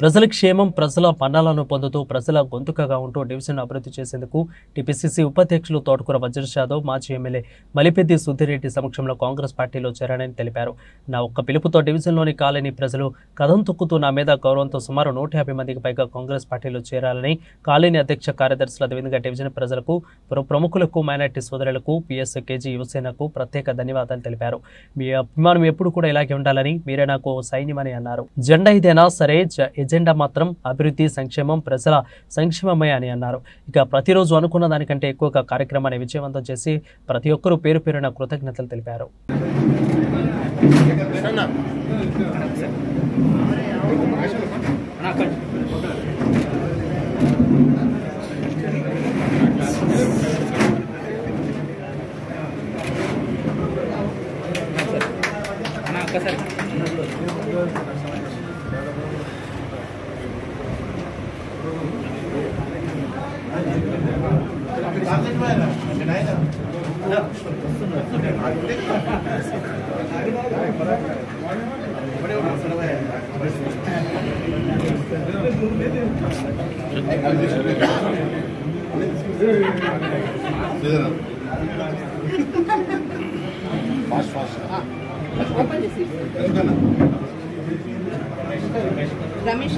ప్రజల క్షేమం, ప్రజల మన్ననలను పొందుతూ ప్రజల గొంతుకగా ఉంటూ డివిజన్ అభివృద్ధి చేసేందుకు టీపీసీసీ ఉపాధ్యక్షులు తోటకూర వజ్రేష్ యాదవ్, మాజీ ఎమ్మెల్యే మలిపెద్ది సుధీరెడ్డి సమక్షంలో కాంగ్రెస్ పార్టీలో చేరారని తెలిపారు. నా ఒక్క పిలుపుతో డివిజన్లోని కాలనీ ప్రజలు కదం తొక్కుతూ నా మీద గౌరవంతో సుమారు 150 మందికి పైగా కాంగ్రెస్ పార్టీలో చేరాలని కాలనీ అధ్యక్ష కార్యదర్శుల విధంగా డివిజన్ ప్రజలకు, ప్రముఖులకు, మైనార్టీ సోదరులకు, పిఎస్ కేజీ యువసేనకు ప్రత్యేక ధన్యవాదాలు తెలిపారు. మీ అభిమానం ఎప్పుడు కూడా ఇలాగే ఉండాలని, మీరే నాకు సైన్యమని అన్నారు. జెండా ఇదేనా సరే, ఎజెండా మాత్రం అభివృద్ధి, సంక్షేమం, ప్రజల సంక్షేమమే అని అన్నారు. ఇక ప్రతిరోజు అనుకున్న దానికంటే ఎక్కువగా కార్యక్రమాన్ని విజయవంతం చేసి ప్రతి ఒక్కరూ పేరు పేరున కృతజ్ఞతలు తెలిపారు. రమేష్